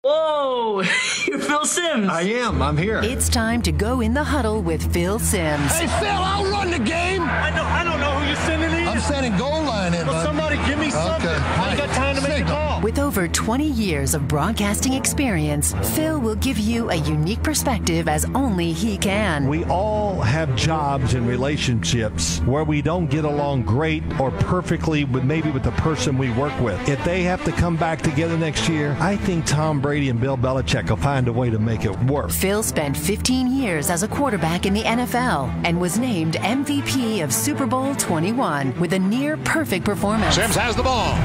Whoa, you're Phil Simms. I am. I'm here. It's time to go in the huddle with Phil Simms. Hey, Phil, I'll run the game. I don't know who you're sending in. I'm sending goal line in, Well, somebody give me something. Okay. I ain't got time to make a call. With over 20 years of broadcasting experience, Phil will give you a unique perspective as only he can. We all have jobs and relationships where we don't get along great or perfectly with the person we work with. If they have to come back together next year, I think Tom Brady and Bill Belichick will find a way to make it work. Phil spent 15 years as a quarterback in the NFL and was named MVP of Super Bowl 21 with a near-perfect performance. Simms has the ball.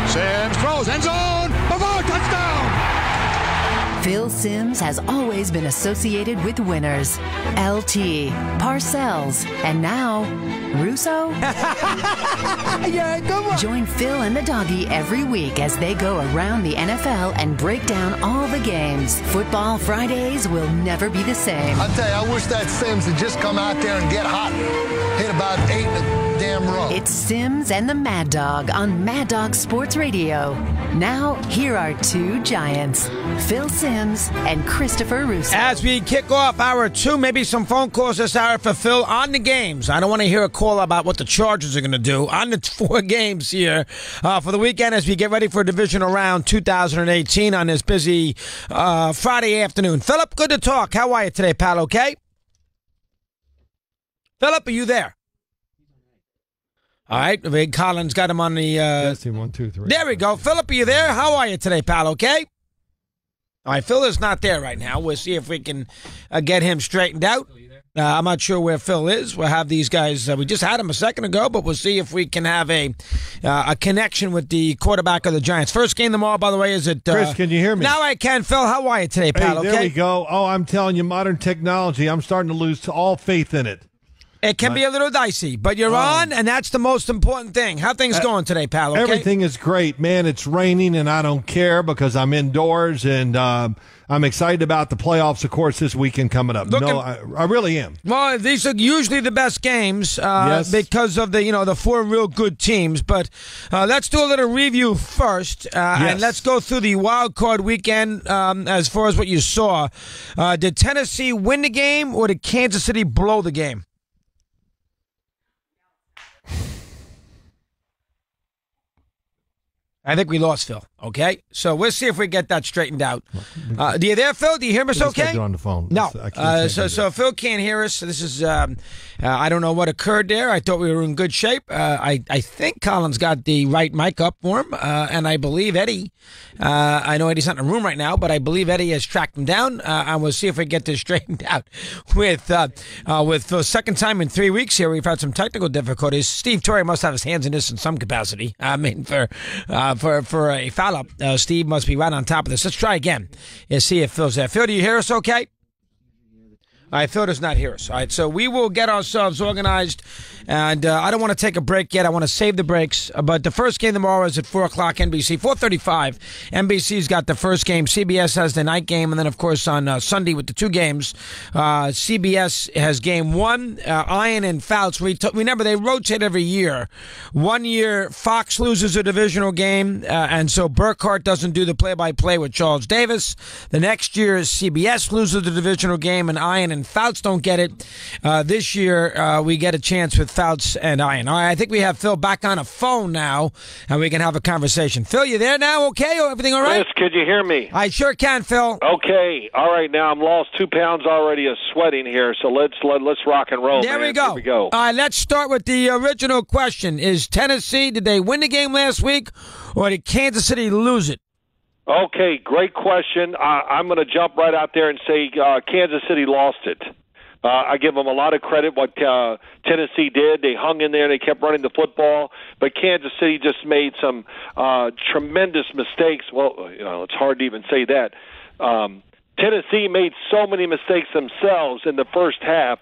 Simms throws, end zone, Bavard, touchdown! Phil Simms has always been associated with winners. LT, Parcells, and now, Russo? Yeah, come on. Join Phil and the doggy every week as they go around the NFL and break down all the games. Football Fridays will never be the same. I tell you, I wish that Simms would just come out there and get hot. Hit about 8 in a damn row. It's Simms and the Mad Dog on Mad Dog Sports Radio. Now, here are two giants, Phil Simms and Christopher Russo. As we kick off hour 2, maybe some phone calls this hour for Phil on the games. I don't want to hear a call about what the Chargers are going to do on the 4 games here for the weekend as we get ready for divisional round 2018 on this busy Friday afternoon. Philip, good to talk. How are you today, pal? Okay? Philip, are you there? All right, Big Collins got him on the... Testing 1, 2, 3. There we go. Philip, are you there? How are you today, pal? Okay? All right, Phil is not there right now. We'll see if we can get him straightened out. I'm not sure where Phil is. We'll have these guys. We just had him a second ago, but we'll see if we can have a connection with the quarterback of the Giants. First game tomorrow, by the way, is it... Chris, can you hear me? Now I can. Phil, how are you today, pal? Hey, there we go. Oh, I'm telling you, modern technology, I'm starting to lose all faith in it. It can be a little dicey, but you're on, and that's the most important thing. How things going today, pal? Okay? Everything is great, man. It's raining, and I don't care because I'm indoors, and I'm excited about the playoffs, of course, this weekend coming up. I really am. Well, these are usually the best games Yes. because of the 4 real good teams. But let's do a little review first, and let's go through the wild card weekend as far as what you saw. Did Tennessee win the game, or did Kansas City blow the game? I think we lost Phil. Okay, so we'll see if we get that straightened out. Are you there, Phil? Do you hear us okay? On the phone. No. So Phil can't hear us. This is I don't know what occurred there. I thought we were in good shape. I think Collins got the right mic up for him, and I believe Eddie. I know Eddie's not in the room right now, but I believe Eddie has tracked him down. And we'll see if we get this straightened out with Phil. Second time in 3 weeks here, we've had some technical difficulties. Steve Torrey must have his hands in this in some capacity. I mean, for a foul up, Steve must be right on top of this. Let's try again and see if Phil's there. Phil, do you hear us okay? All right, Phil does not hear us. All right, so we will get ourselves organized, and I don't want to take a break yet. I want to save the breaks, but the first game tomorrow is at 4 o'clock NBC, 4:35. NBC's got the first game. CBS has the night game, and then, of course, on Sunday with the 2 games, CBS has game 1, Iron and Fouts. Remember, they rotate every year. 1 year, Fox loses a divisional game, and so Burkhart doesn't do the play-by-play with Charles Davis. The next year, CBS loses the divisional game, and Iron and Fouts don't get it. This year, we get a chance with Fouts and Iron. All right, I think we have Phil back on a phone now, and we can have a conversation. Phil, you there now? Okay? Everything all right? Yes, could you hear me? I sure can, Phil. Okay. All right, now I'm lost 2 pounds already of sweating here, so let's rock and roll, There man. we go. Here we go. All right, let's start with the original question. Is Tennessee, did they win the game last week, or did Kansas City lose it? Okay, great question. I'm going to jump right out there and say Kansas City lost it. I give them a lot of credit what Tennessee did. They hung in there. They kept running the football. But Kansas City just made some tremendous mistakes. Well, it's hard to even say that. Tennessee made so many mistakes themselves in the first half.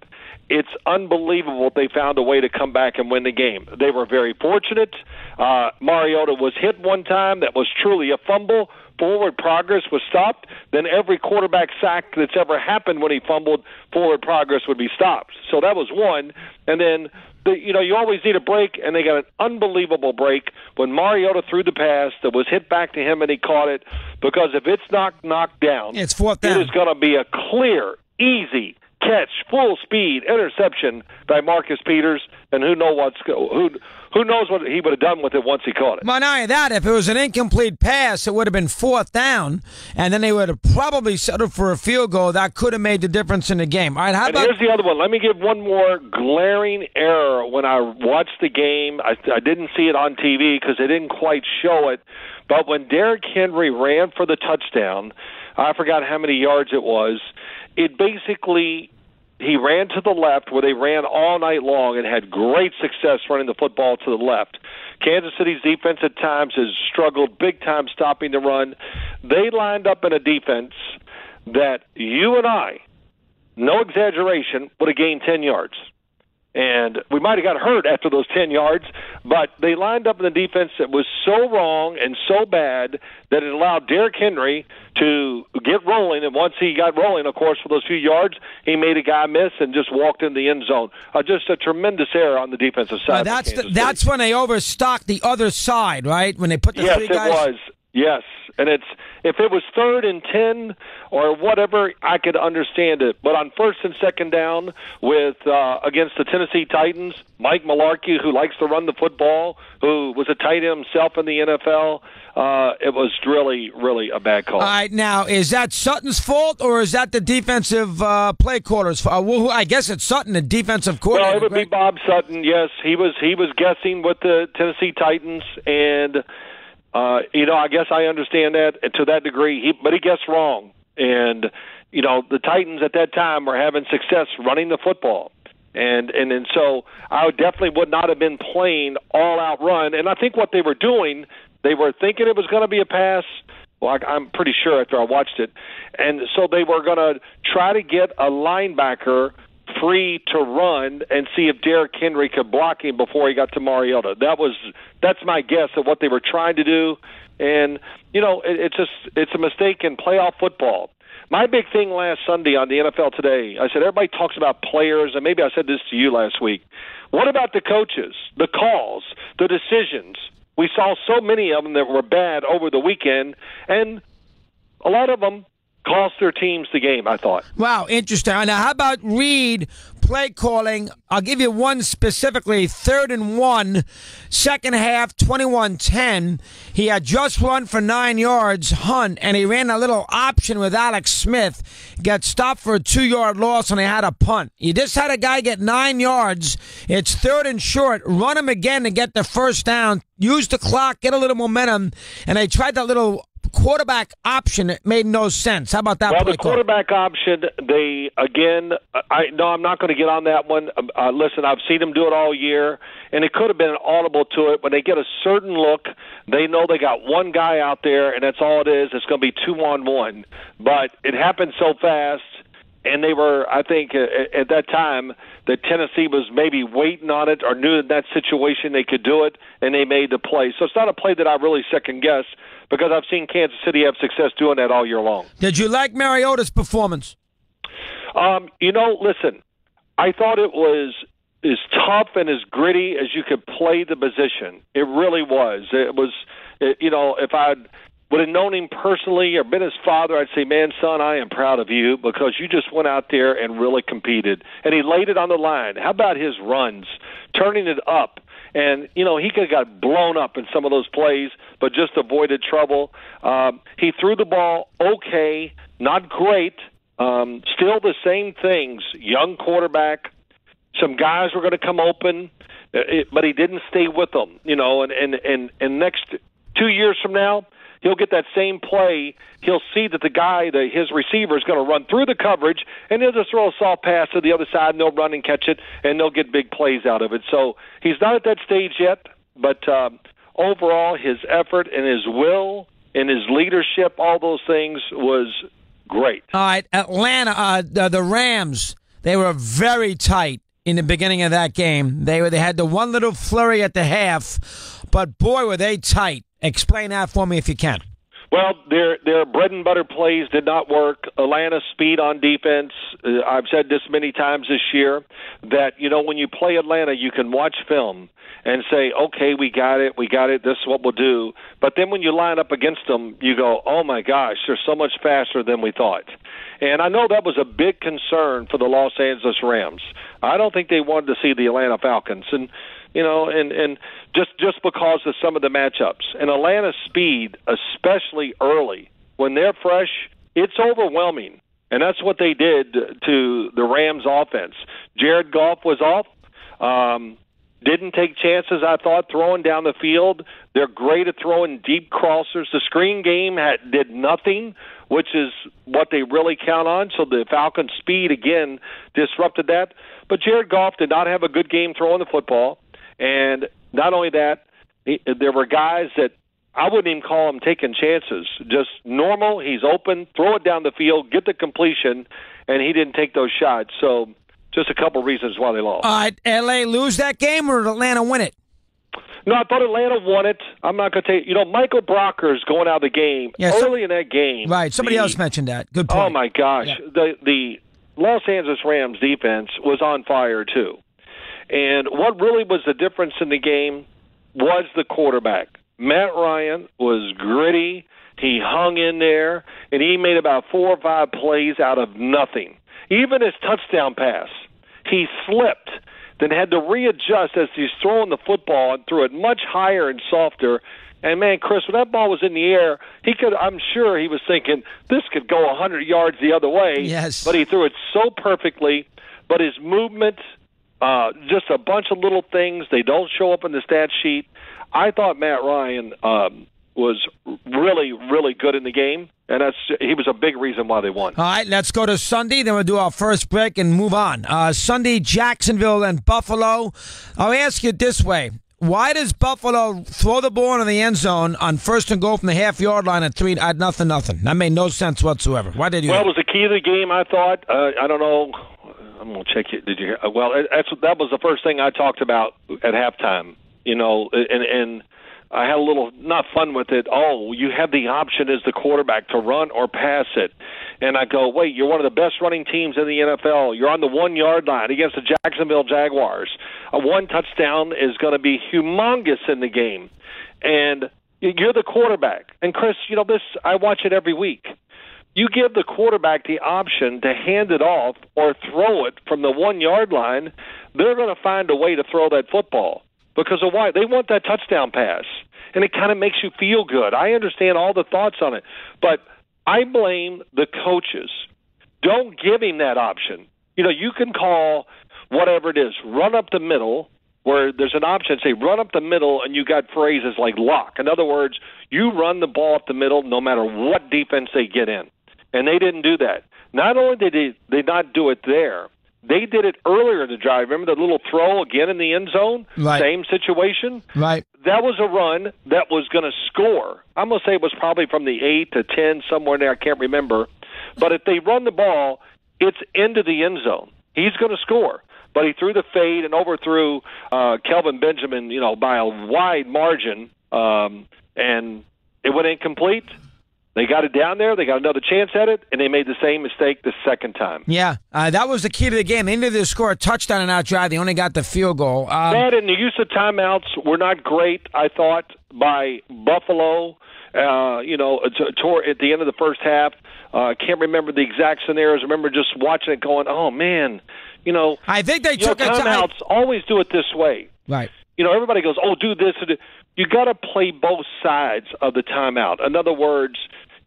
It's unbelievable they found a way to come back and win the game. They were very fortunate. Mariota was hit one time. That was truly a fumble. Forward progress was stopped. Then every quarterback sack that's ever happened when he fumbled, forward progress would be stopped. So that was one. And then you always need a break, and they got an unbelievable break when Mariota threw the pass that was hit back to him and he caught it, because if it's knocked down, it's fourth down. It is going to be a clear, easy catch, full speed interception by Marcus Peters, and who knows what he would have done with it once he caught it. Well, not only that, if it was an incomplete pass, it would have been fourth down, and then they would have probably settled for a field goal. That could have made the difference in the game. All right, how about? Here's the other one. Let me give one more glaring error. When I watched the game, I didn't see it on TV because they didn't quite show it, but when Derrick Henry ran for the touchdown, I forgot how many yards it was. It basically, he ran to the left where they ran all night long and had great success running the football to the left. Kansas City's defense at times has struggled big time stopping the run. They lined up in a defense that you and I, no exaggeration, would have gained 10 yards. And we might have got hurt after those 10 yards, but they lined up in the defense that was so wrong and so bad that it allowed Derrick Henry to get rolling. And once he got rolling, of course, for those few yards, he made a guy miss and just walked in the end zone. Just a tremendous error on the defensive side. That's when they overstocked the other side, right? When they put the three guys. Yes, it was. Yes, and if it was 3rd and 10 or whatever, I could understand it. But on 1st and 2nd down with against the Tennessee Titans, Mike Mularkey, who likes to run the football, who was a tight end himself in the NFL, it was really, really a bad call. All right, now, is that Sutton's fault or is that the defensive play caller's fault? I guess it's Sutton, the defensive coordinator. Well, it would be Bob Sutton, yes. He was guessing with the Tennessee Titans, and I guess I understand that to that degree, but he guessed wrong. And, the Titans at that time were having success running the football. And so I definitely would not have been playing all-out run. And I think what they were doing, they were thinking it was going to be a pass. Well, I'm pretty sure after I watched it. And so they were going to try to get a linebacker free to run and see if Derrick Henry could block him before he got to Mariota. That's my guess of what they were trying to do. And, it's a mistake in playoff football. My big thing last Sunday on the NFL Today, I said everybody talks about players, and maybe I said this to you last week. What about the coaches, the calls, the decisions? We saw so many of them that were bad over the weekend, and a lot of them cost their teams the game, I thought. Wow, interesting. Now, how about Reed play calling? I'll give you one specifically. 3rd and 1, second half, 21-10. He had just run for 9 yards, Hunt, and he ran a little option with Alex Smith. Got stopped for a 2-yard loss, and he had a punt. You just had a guy get 9 yards. It's 3rd and short. Run him again to get the first down. Use the clock, get a little momentum, and they tried that little quarterback option. It made no sense. How about that? Well, the quarterback option, I'm not going to get on that one. Listen, I've seen them do it all year, and it could have been an audible to it. When they get a certain look, they know they got one guy out there, and that's all it is. It's going to be 2-on-1. But it happened so fast, and they were, I think, at that time, that Tennessee was maybe waiting on it or knew in that situation they could do it, and they made the play. So it's not a play that I really second-guess, because I've seen Kansas City have success doing that all year long. Did you like Mariota's performance? Listen, I thought it was as tough and as gritty as you could play the position. It really was. If I would have known him personally or been his father, I'd say, man, son, I am proud of you because you just went out there and really competed. And he laid it on the line. How about his runs, turning it up? And, he could have got blown up in some of those plays, but just avoided trouble. He threw the ball okay, not great. Still the same things. Young quarterback. Some guys were going to come open, but he didn't stay with them. And next 2 years from now, he'll get that same play. He'll see that his receiver is going to run through the coverage, and he'll just throw a soft pass to the other side, and they'll run and catch it, and they'll get big plays out of it. So he's not at that stage yet, but overall his effort and his will and his leadership, all those things, was great. All right, Atlanta, the Rams, they were very tight in the beginning of that game. They had the one little flurry at the half, but boy, were they tight. Explain that for me if you can. Well, their bread and butter plays did not work. Atlanta's speed on defense. I've said this many times this year that, when you play Atlanta, you can watch film and say, okay, we got it, this is what we'll do. But then when you line up against them, you go, oh, my gosh, they're so much faster than we thought. And I know that was a big concern for the Los Angeles Rams. I don't think they wanted to see the Atlanta Falcons. And just because of some of the matchups. And Atlanta's speed, especially early, when they're fresh, it's overwhelming. And that's what they did to the Rams' offense. Jared Goff was off. Didn't take chances, I thought, throwing down the field. They're great at throwing deep crossers. The screen game did nothing, which is what they really count on. So the Falcons' speed, again, disrupted that. But Jared Goff did not have a good game throwing the football. And not only that, there were guys that I wouldn't even call them taking chances. Just normal, he's open, throw it down the field, get the completion, and he didn't take those shots. So just a couple reasons why they lost. All right, L.A. lose that game or did Atlanta win it? No, I thought Atlanta won it. I'm not going to tell you. Michael Brocker's going out of the game early in that game. Right, somebody else mentioned that. Good point. Oh, my gosh. Yeah. The Los Angeles Rams defense was on fire, too. And what really was the difference in the game was the quarterback. Matt Ryan was gritty. He hung in there, and he made about 4 or 5 plays out of nothing. Even his touchdown pass, he slipped, then had to readjust as he's throwing the football and threw it much higher and softer. And, man, Chris, when that ball was in the air, I'm sure he was thinking, this could go 100 yards the other way. Yes. But he threw it so perfectly. But his movement, just a bunch of little things, they don't show up in the stat sheet. I thought Matt Ryan was really, really good in the game, and he was a big reason why they won. All right, let's go to Sunday. Then we'll do our first break and move on. Sunday, Jacksonville and Buffalo. I'll ask you this way. Why does Buffalo throw the ball in the end zone on first and goal from the half-yard line at 3 at nothing? That made no sense whatsoever. Why did you? Well, it was the key to the game, I thought. I don't know. I'm going to check it. Did you hear? Well, that was the first thing I talked about at halftime. And I had a little not fun with it. Oh, you have the option as the quarterback to run or pass it. And I go, wait, you're one of the best running teams in the NFL. You're on the 1-yard line against the Jacksonville Jaguars. A 1 touchdown is going to be humongous in the game. And you're the quarterback. And, Chris, this I watch it every week. You give the quarterback the option to hand it off or throw it from the 1-yard line, they're going to find a way to throw that football. Because of why? They want that touchdown pass. And it kind of makes you feel good. I understand all the thoughts on it. But I blame the coaches. Don't give him that option. You can call whatever it is, run up the middle, where there's an option, say run up the middle, and you got phrases like lock. In other words, you run the ball up the middle no matter what defense they get in. And they didn't do that. Not only did they not do it there, they did it earlier in the drive. Remember the little throw again in the end zone? Right. Same situation? Right. That was a run that was going to score. I'm going to say it was probably from the 8 to 10, somewhere there. I can't remember. But if they run the ball, it's into the end zone. He's going to score. But he threw the fade and overthrew Kelvin Benjamin, by a wide margin, and it went incomplete. They got it down there. They got another chance at it, and they made the same mistake the second time. Yeah, that was the key to the game. They needed to score a touchdown in that drive. They only got the field goal. That and the use of timeouts were not great, I thought, by Buffalo. At the end of the first half. I can't remember the exact scenarios. I remember just watching it going, oh, man. I think they took timeouts always do it this way. Right. Everybody goes, oh, do this. You got to play both sides of the timeout. In other words,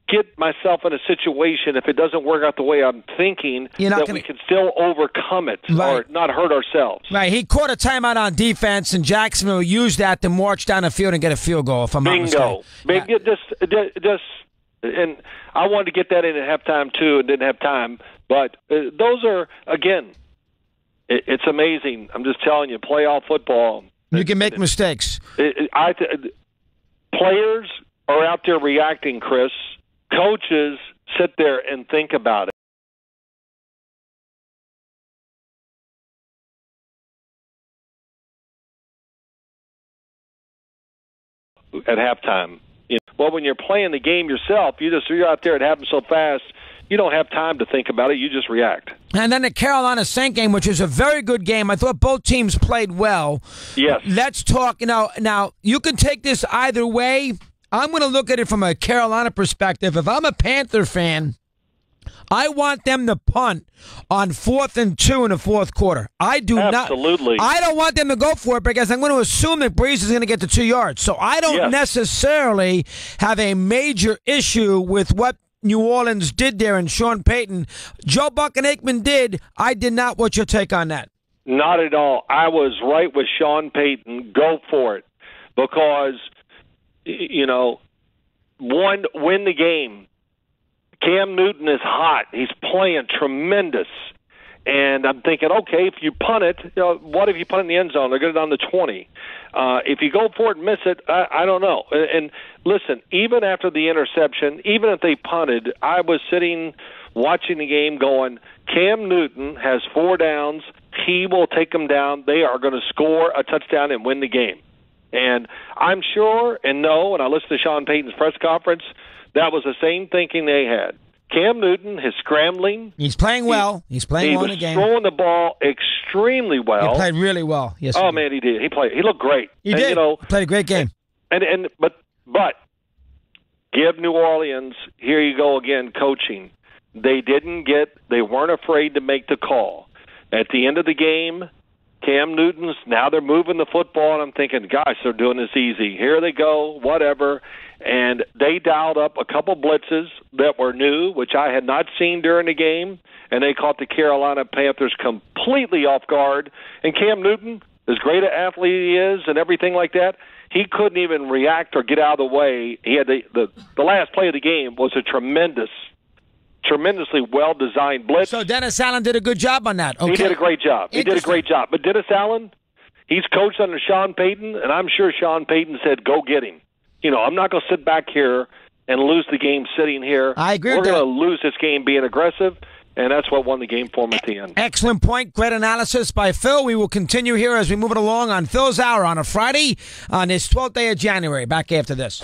get myself in a situation, if it doesn't work out the way I'm thinking, we can still overcome it or not hurt ourselves. Right. He caught a timeout on defense, and Jacksonville used that to march down the field and get a field goal, if I'm not mistaken. Bingo. Just, and I wanted to get that in at halftime, too, and didn't have time. But those are, again, it's amazing. I'm just telling you, playoff football. You can make mistakes. Players are out there reacting, Chris. Coaches sit there and think about it. At halftime, Well, when you're playing the game yourself, you're out there. It happens so fast. You don't have time to think about it. You just react. And then the Carolina Saint game, which was a very good game. I thought both teams played well. Yes. Let's talk. Now, you can take this either way. I'm going to look at it from a Carolina perspective. If I'm a Panther fan, I want them to punt on 4th and 2 in the fourth quarter. I do Absolutely. not. I don't want them to go for it because I'm going to assume that Breeze is going to get to 2 yards. So I don't necessarily have a major issue with what New Orleans did there and Sean Payton. Joe Buck and Aikman did. I did not. What's your take on that? Not at all. I was right with Sean Payton. Go for it. Because, win the game. Cam Newton is hot. He's playing tremendous. And I'm thinking, okay, if you punt it, what if you punt it in the end zone? They're going to on the 20. If you go for it and miss it, I don't know. And listen, even after the interception, even if they punted, I was sitting watching the game going, Cam Newton has 4 downs. He will take them down. They are going to score a touchdown and win the game. And I'm sure and I listened to Sean Payton's press conference, that was the same thinking they had. Cam Newton is scrambling. He's playing well. He's playing well in the game. He was throwing the ball extremely well. He played really well. Yes. Oh man, he did. He looked great. He did. He played a great game. But give New Orleans, here you go again, coaching. They weren't afraid to make the call. At the end of the game, Cam Newton's, now they're moving the football, and I'm thinking, gosh, they're doing this easy. Here they go, whatever. And they dialed up a couple blitzes that were new, which I had not seen during the game, and they caught the Carolina Panthers completely off guard. And Cam Newton, as great an athlete he is and everything like that, he couldn't even react or get out of the way. He had the last play of the game was a tremendously well-designed blitz. So Dennis Allen did a good job on that. Okay. He did a great job. But Dennis Allen, he's coached under Sean Payton, and I'm sure Sean Payton said, go get him. I'm not going to sit back here and lose the game sitting here. I agree with that. We're going to lose this game being aggressive, and that's what won the game for him at the end. Excellent point. Great analysis by Phil. We will continue here as we move it along on Phil's Hour on a Friday on this 12th day of January. Back after this.